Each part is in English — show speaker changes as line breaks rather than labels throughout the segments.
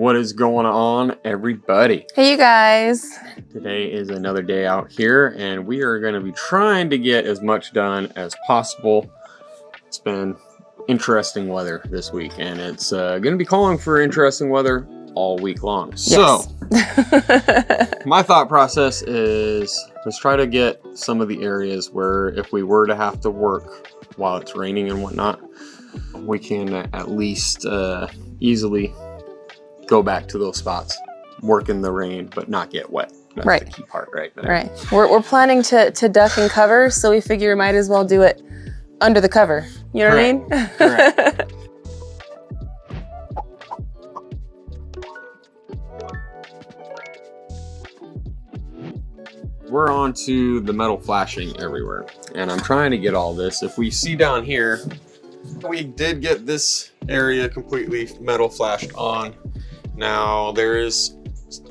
What is going on, everybody?
Hey, you guys.
Today is another day out here, and we are going to be trying to get as much done as possible. It's been interesting weather this week, and it's going to be calling for interesting weather all week long. Yes. So, my thought process is let's try to get some of the areas where if we were to have to work while it's raining and whatnot, we can at least easily go back to those spots, work in the rain, but not get wet. That's
right.
The key part right there.
Right. We're planning to duck and cover, so we figure we might as well do it under the cover. You know what I mean?
Correct. We're on to the metal flashing everywhere, and I'm trying to get all this. If we see down here, we did get this area completely metal flashed on. Now there is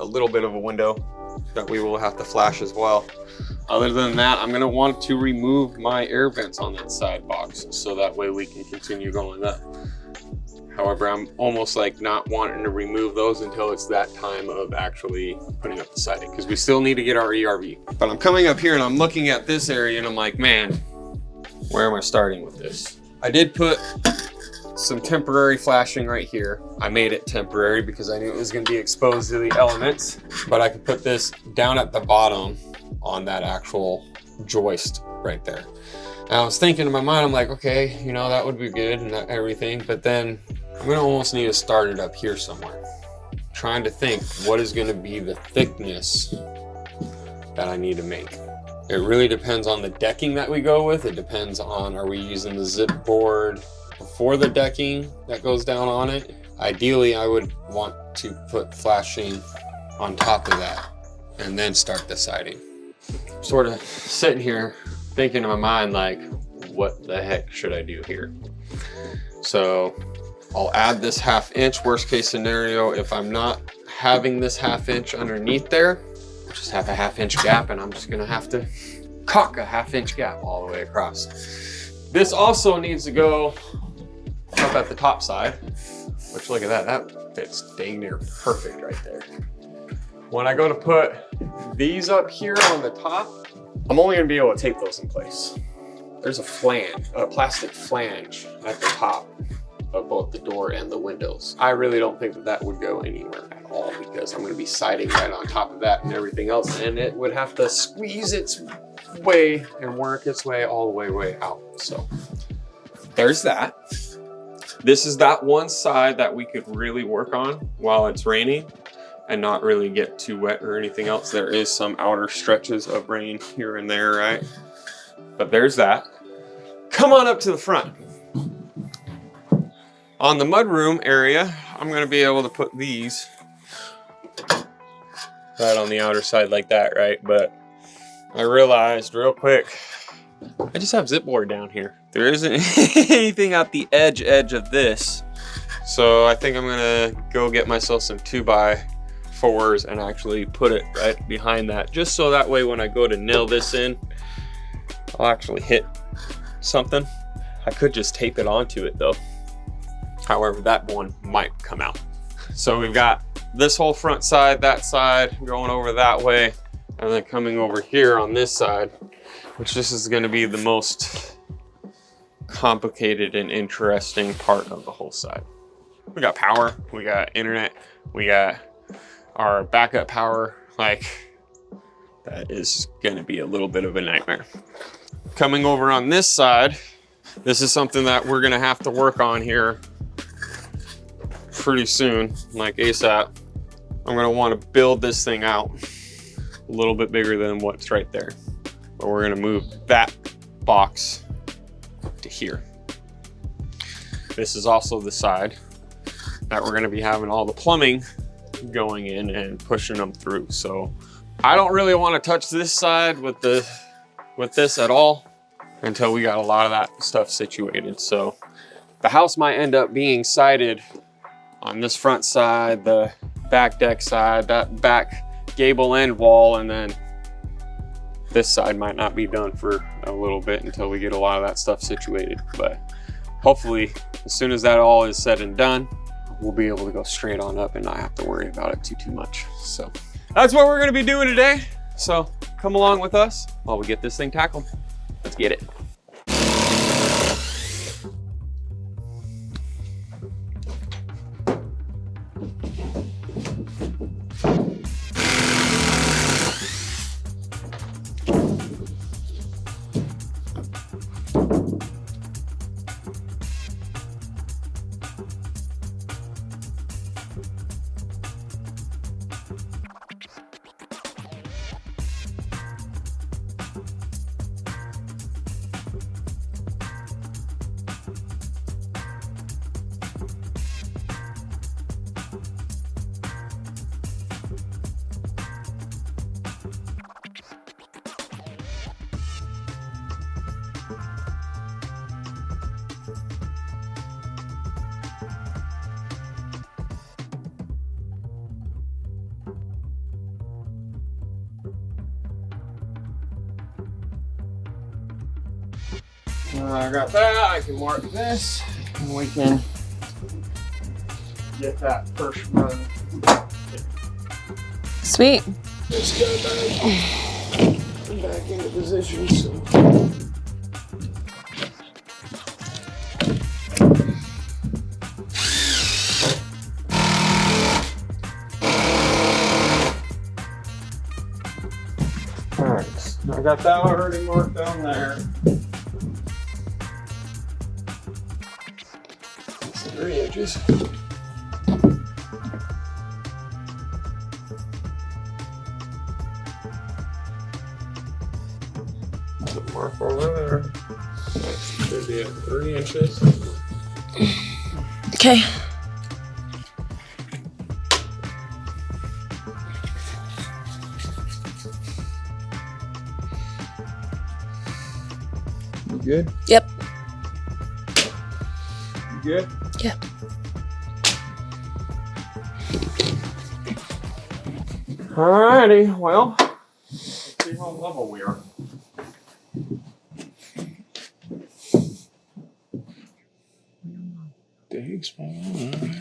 a little bit of a window that we will have to flash as well. Other than that, I'm gonna want to remove my air vents on that side box so that way we can continue going up. However, I'm almost like not wanting to remove those until it's that time of actually putting up the siding, because we still need to get our ERV. But I'm coming up here and I'm looking at this area and I'm like, man, where am I starting with this? I did put some temporary flashing right here. I made it temporary because I knew it was going to be exposed to the elements, but I could put this down at the bottom on that actual joist right there. And I was thinking in my mind, I'm like, okay, you know, that would be good and everything, but then I'm going to almost need to start it up here somewhere. Trying to think what is going to be the thickness that I need to make. It really depends on the decking that we go with. It depends on, are we using the zip board before the decking that goes down on it? Ideally, I would want to put flashing on top of that and then start the siding. Sort of sitting here thinking in my mind, like, what the heck should I do here? So I'll add this 1/2 inch. Worst case scenario, if I'm not having this 1/2 inch underneath there, just have a 1/2 inch gap, and I'm just gonna have to caulk a 1/2 inch gap all the way across. This also needs to go up at the top side, which, look at that, that fits dang near perfect right there. When I go to put these up here on the top, I'm only gonna be able to tape those in place. There's a flange, a plastic flange at the top of both the door and the windows. I really don't think that that would go anywhere at all, because I'm gonna be siding right on top of that and everything else, and it would have to squeeze its way and work its way all the way out. So there's that. This is that one side that we could really work on while it's raining and not really get too wet or anything else. There is some outer stretches of rain here and there, right? But there's that. Come on up to the front. On the mudroom area, I'm gonna be able to put these right on the outer side like that, right? But I realized real quick, I just have zip board down here. There isn't anything at the edge of this. So I think I'm gonna go get myself some 2x4s and actually put it right behind that, just so that way when I go to nail this in, I'll actually hit something. I could just tape it onto it though. However, that one might come out. So we've got this whole front side, that side, going over that way, and then coming over here on this side, which this is gonna be the most complicated and interesting part of the whole side. We got power, we got internet, we got our backup power. Like, that is gonna be a little bit of a nightmare. Coming over on this side, this is something that we're gonna have to work on here pretty soon, like ASAP. I'm gonna wanna build this thing out a little bit bigger than what's right there. But we're gonna move that box to here. This is also the side that we're gonna be having all the plumbing going in and pushing them through. So I don't really wanna touch this side with this at all until we got a lot of that stuff situated. So the house might end up being sided on this front side, the back deck side, that back gable end wall, and then this side might not be done for a little bit until we get a lot of that stuff situated. But hopefully, as soon as that all is said and done, we'll be able to go straight on up and not have to worry about it too much. So that's what we're gonna be doing today. So come along with us while we get this thing tackled. Let's get it. I got that. I can mark this, and we can get that first run.
Sweet.
Let's go back into position. So. All right, I got that already marked down there. 3 inches. Mark over there. That should be at 3 inches.
Okay.
You good?
Yep.
You good?
Yeah.
Alrighty, well, let's see how level we are. Thanks, man.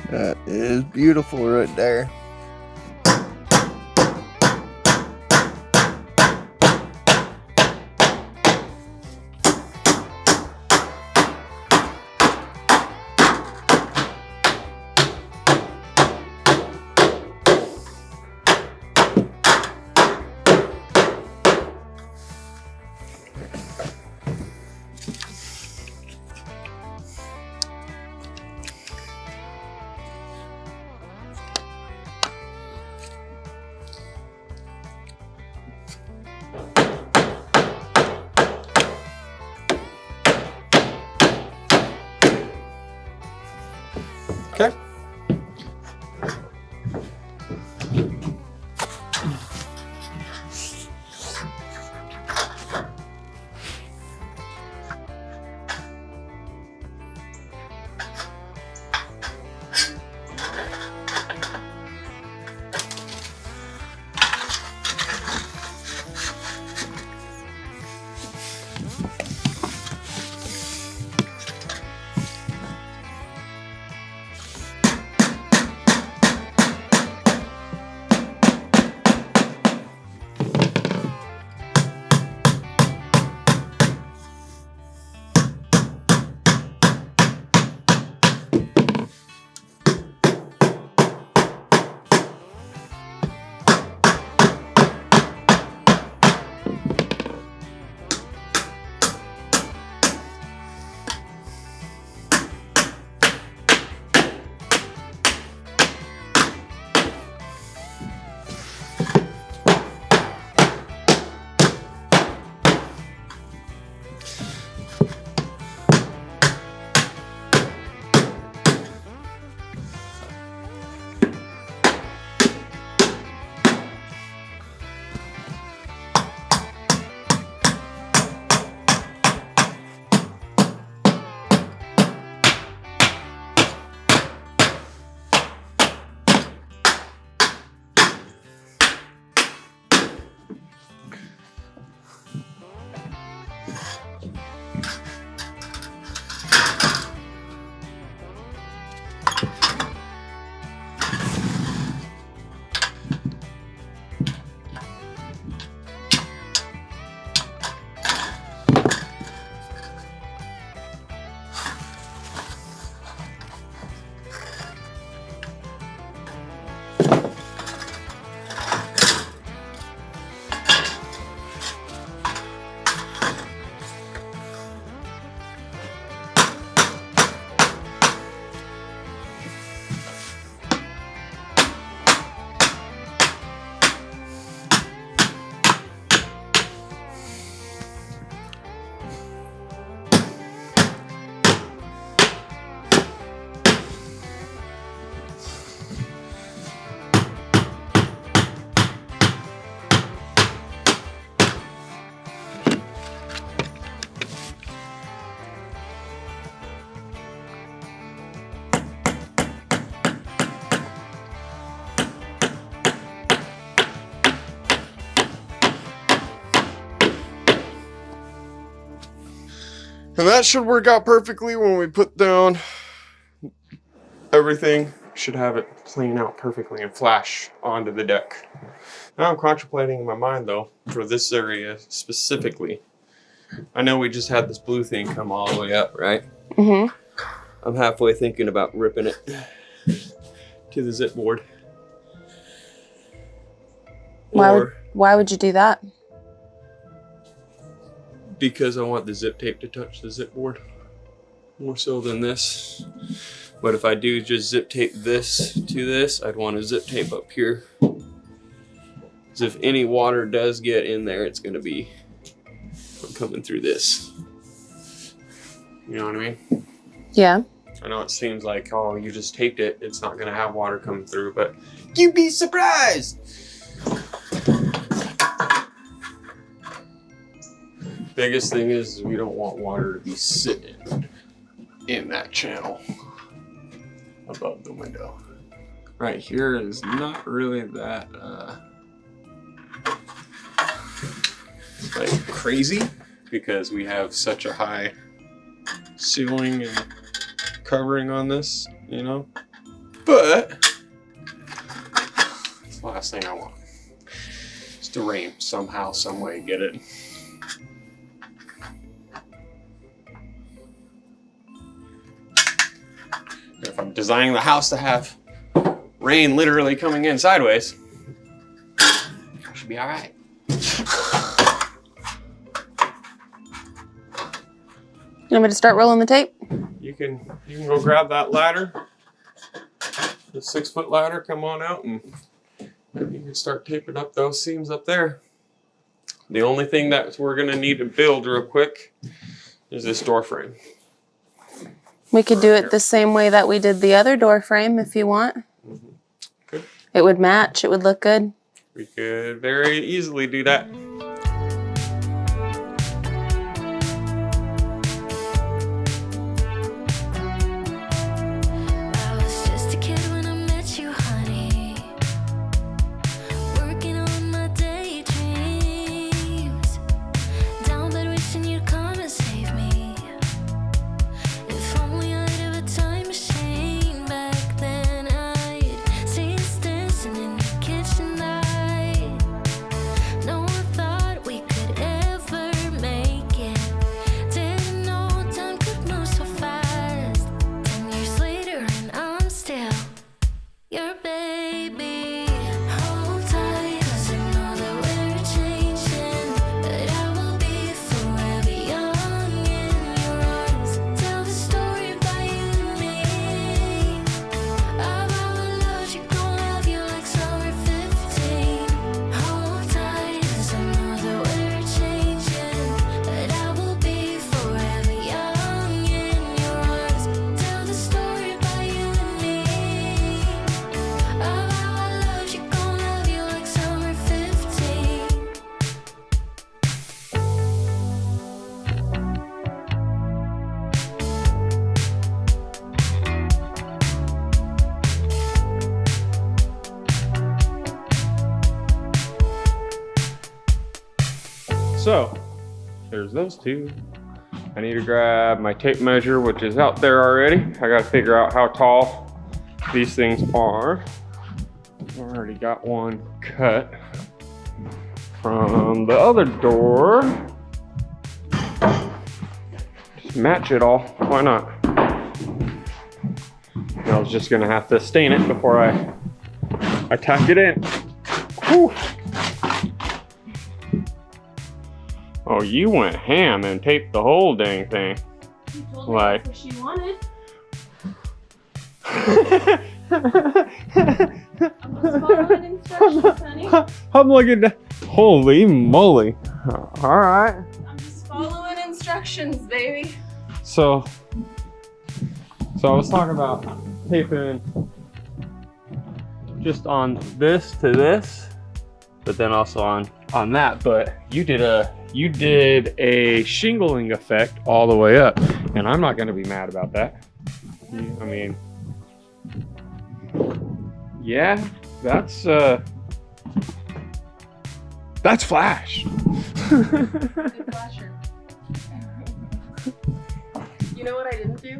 That is beautiful right there.
Okay. And that should work out perfectly when we put down everything. Should have it clean out perfectly and flash onto the deck. Now I'm contemplating in my mind though, for this area specifically. I know we just had this blue thing come all the way up, right?
Mm-hmm.
I'm halfway thinking about ripping it to the zip board.
Why would you do that?
Because I want the zip tape to touch the zip board more so than this. But if I do just zip tape this to this, I'd want to zip tape up here. Because if any water does get in there, it's going to be coming through this. You know what I mean?
Yeah.
I know it seems like, oh, you just taped it, it's not going to have water coming through, but you'd be surprised! Biggest thing is we don't want water to be sitting in that channel above the window. Right here is not really that like crazy because we have such a high ceiling and covering on this, you know. But it's the last thing I want. It's to rain somehow, some way, get it. If I'm designing the house to have rain literally coming in sideways, I should be all right.
You want me to start rolling the tape?
You can go grab that ladder, the 6-foot ladder, come on out and you can start taping up those seams up there. The only thing that we're gonna need to build real quick is this door frame.
We could do it the same way that we did the other door frame if you want.
Mm-hmm. Good.
It would match, it would look good.
We could very easily do that. So, there's those two. I need to grab my tape measure, which is out there already. I gotta figure out how tall these things are. I've already got one cut from the other door. Just match it all, why not? I was just gonna have to stain it before I tack it in. Whew. Oh, you went ham and taped the whole dang thing.
You told
like,
her that's what she wanted. I'm just following instructions, honey.
I'm looking at, holy moly. All right.
I'm just following instructions, baby.
So I was talking about taping just on this to this, but then also on that. But you did a shingling effect all the way up, and I'm not going to be mad about that. I mean, yeah, that's flash.
Good flasher. You know what I didn't do?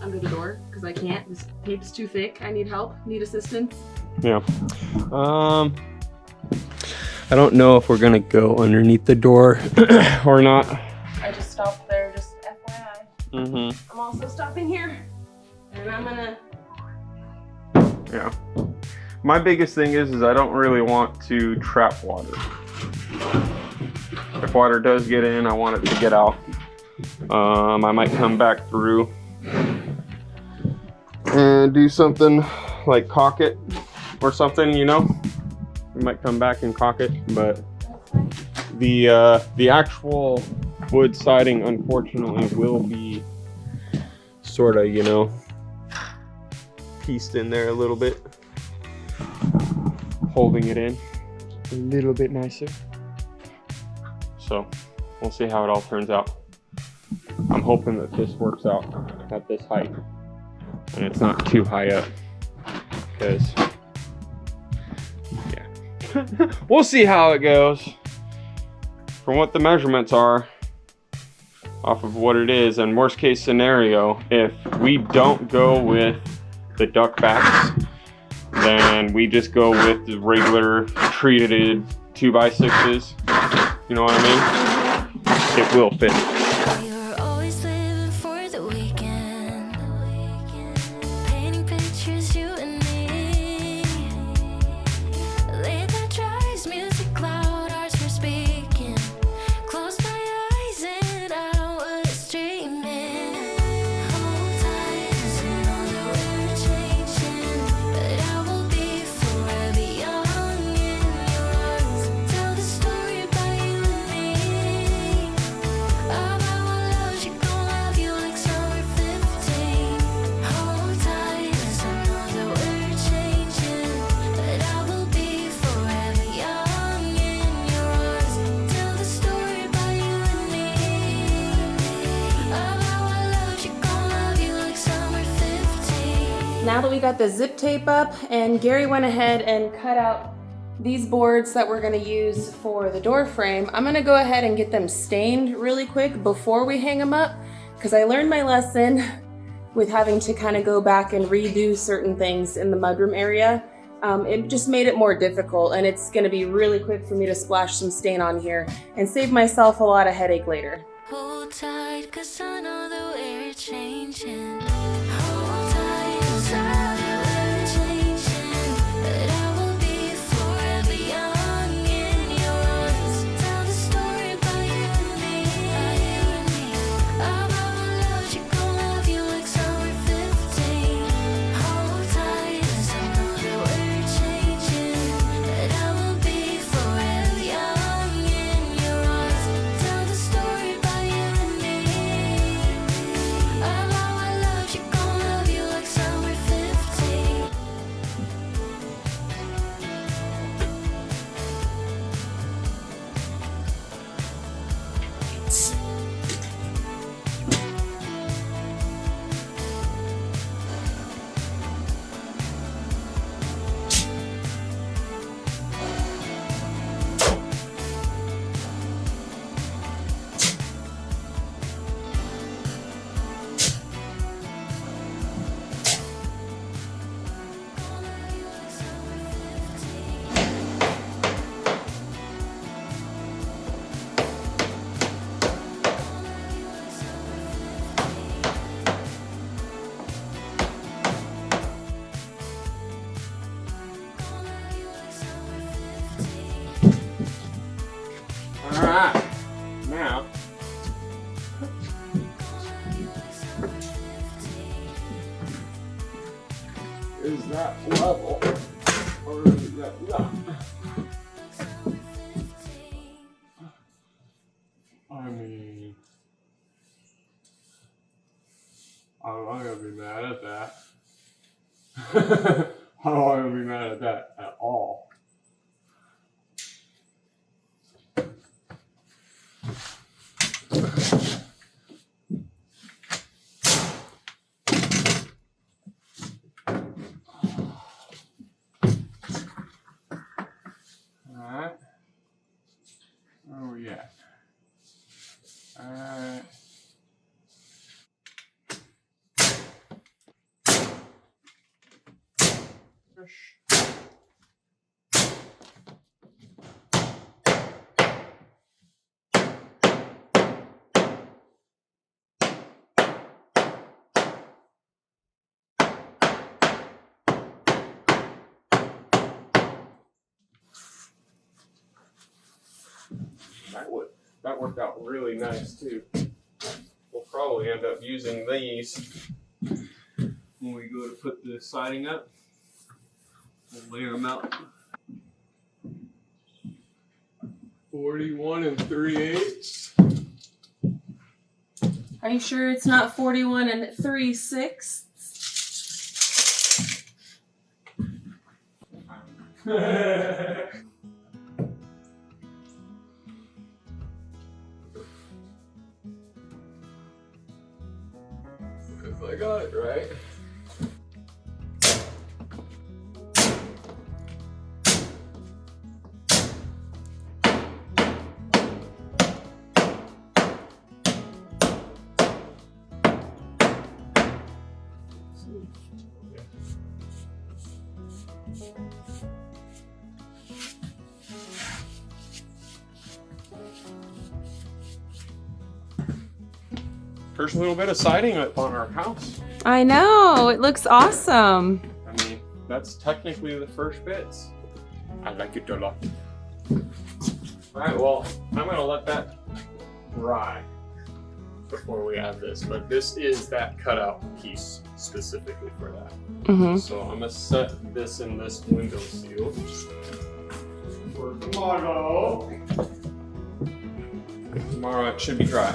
Under the door, because I can't. This tape's too thick. I need help, need assistance.
Yeah. I don't know if we're gonna go underneath the door or not.
I just stopped there, just FYI.
Mm-hmm.
I'm also stopping here, and I'm gonna...
Yeah. My biggest thing is I don't really want to trap water. If water does get in, I want it to get out. I might come back through and do something like caulk it or something, you know? We might come back and caulk it, but the actual wood siding, unfortunately, will be sort of, you know, pieced in there a little bit, holding it in a little bit nicer. So we'll see how it all turns out. I'm hoping that this works out at this height and it's not too high up, because yeah. We'll see how it goes. From what the measurements are, off of what it is, and worst case scenario, if we don't go with the duck backs, then we just go with the regular treated 2x6s. You know what I mean? It will fit.
Now that we got the zip tape up, and Gary went ahead and cut out these boards that we're gonna use for the door frame, I'm gonna go ahead and get them stained really quick before we hang them up, because I learned my lesson with having to kind of go back and redo certain things in the mudroom area. It just made it more difficult, and it's gonna be really quick for me to splash some stain on here and save myself a lot of headache later.
Hold tight, 'cause I know that we're changing.
Alright, now is that level or is that not? I mean, I'm not gonna be mad at that. I'm not gonna be mad at that at all. Alright. Where are we at? Alright. That worked out really nice too. We'll probably end up using these when we go to put the siding up. We'll lay them out. 41 3/8.
Are you sure it's not 41 3/6?
If I got it right. First little bit of siding up on our house.
I know, it looks awesome.
I mean, that's technically the first bits. I like it a lot. Alright, well, I'm gonna let that dry before we add this, but this is that cutout piece specifically for that. So I'm gonna set this in this window seal for tomorrow. Tomorrow it should be dry.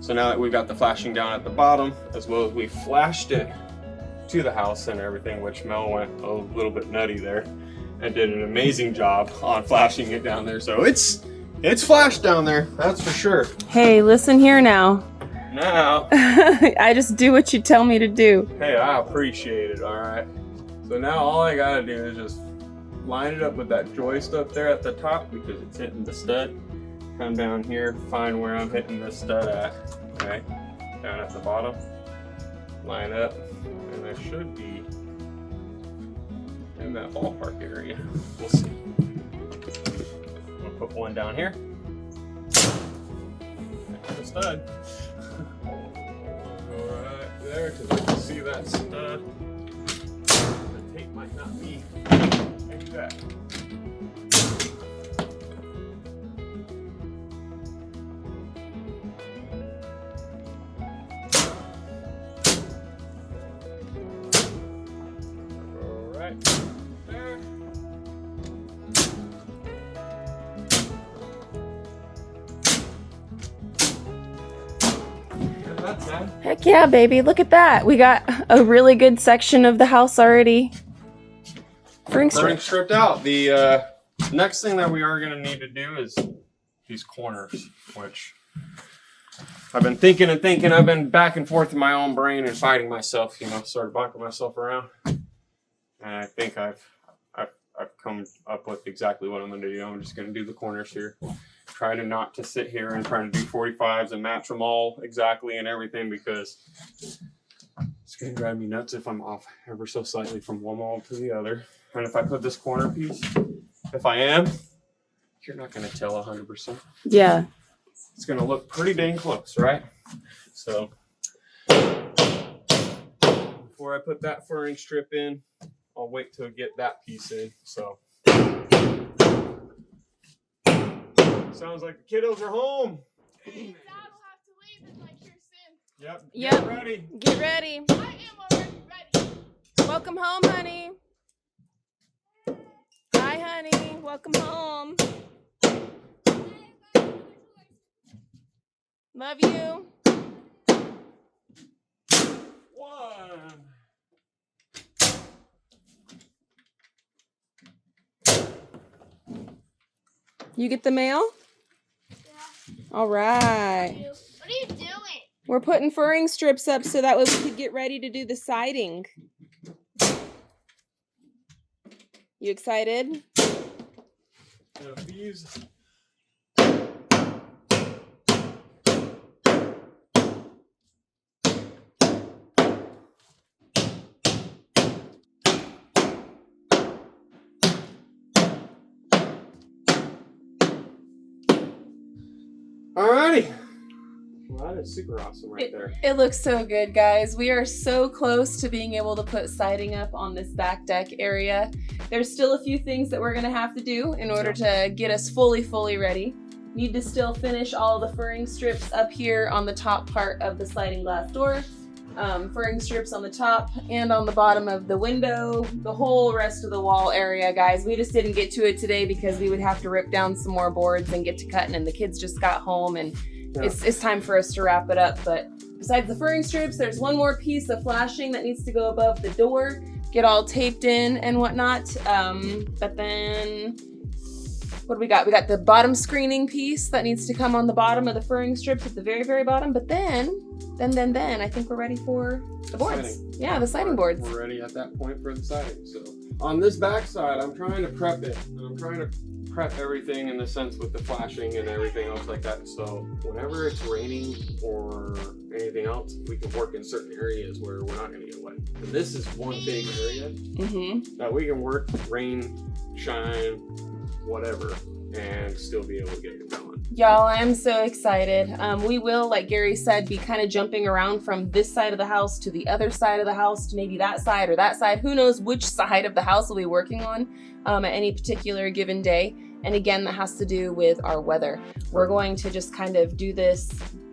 So now that we've got the flashing down at the bottom, as well as we flashed it to the house and everything, which Mel went a little bit nutty there and did an amazing job on flashing it down there. So it's flashed down there, that's for sure.
Hey, listen here now.
Now,
I just do what you tell me to do.
hey, I appreciate it, all right? So now all I gotta do is just line it up with that joist up there at the top because it's hitting the stud. Come down here, find where I'm hitting the stud at, okay? Down at the bottom, line up, and I should be in that ballpark area. We'll see. We'll put one down here. There's the stud. Go right there, because I can see that stud. The tape might not be exact. There. That's that.
Heck yeah, baby. Look at that. We got a really good section of the house already.
Everything stripped out. The next thing that we are going to need to do is these corners, which I've been thinking and thinking. I've been back and forth in my own brain and fighting myself, you know, sort of bonking myself around. And I think I've come up with exactly what I'm going to do. I'm just going to do the corners here. Try to not to sit here and try to do 45s and match them all exactly and everything, because it's going to drive me nuts if I'm off ever so slightly from one wall to the other. And if I put this corner piece, if I am, you're not going to tell 100%.
Yeah.
It's going to look pretty dang close, right? So before I put that furring strip in, I'll wait till I get that piece in. So sounds like the kiddos are home.
Dad will have to leave in like your sin.
Yep.
Yep.
Get ready.
Get ready.
I am already ready.
Welcome home, honey. Hi, honey. Welcome home. Love you.
One.
You get the mail?
Yeah.
All right.
What are you doing?
We're putting furring strips up so that way we could get ready to do the siding. You excited?
These. Alrighty. Well, that is super awesome right there.
It looks so good, guys. We are so close to being able to put siding up on this back deck area. There's still a few things that we're gonna have to do in order to get us fully ready. Need to still finish all the furring strips up here on the top part of the sliding glass door. Furring strips on the top and on the bottom of the window, the whole rest of the wall area, guys. We just didn't get to it today because we would have to rip down some more boards and get to cutting, and the kids just got home, and it's time for us to wrap it up. But besides the furring strips, there's one more piece of flashing that needs to go above the door, get all taped in and whatnot. But then what do we got? We got the bottom screening piece that needs to come on the bottom of the furring strips at the very bottom. But then I think we're ready for the boards.
Siding.
Yeah, the siding boards.
We're ready at that point for the siding. So on this back side, I'm trying to prep it. And I'm trying to prep everything in the sense with the flashing and everything else like that. So whenever it's raining or anything else, we can work in certain areas where we're not going to get wet. And this is one big area that we can work, rain, shine, whatever, and still be able to get it going.
Y'all, I am so excited. We will, like Gary said, be kind of jumping around from this side of the house to the other side of the house to maybe that side or that side. Who knows which side of the house we'll be working on at any particular given day. And again, that has to do with our weather. We're going to just kind of do this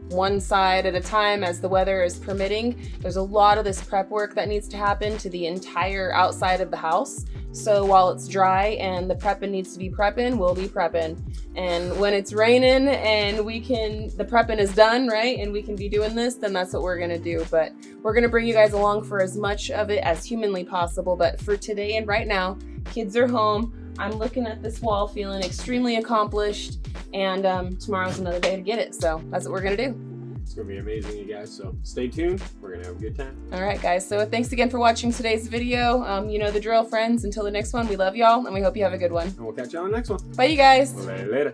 one side at a time as the weather is permitting. There's a lot of this prep work that needs to happen to the entire outside of the house. So while it's dry and the prepping needs to be prepping, we'll be prepping. And when it's raining and the prepping is done, right, and we can be doing this, then that's what we're gonna do. But we're gonna bring you guys along for as much of it as humanly possible. But for today and right now, kids are home. I'm looking at this wall feeling extremely accomplished, and tomorrow's another day to get it. So that's what we're gonna do.
It's going to be amazing, you guys. So stay tuned. We're going to have a good time.
All right, guys. So thanks again for watching today's video. You know the drill, friends. Until the next one, we love y'all, and we hope you have a good one.
And we'll catch you on the next one.
Bye, you guys.
Later.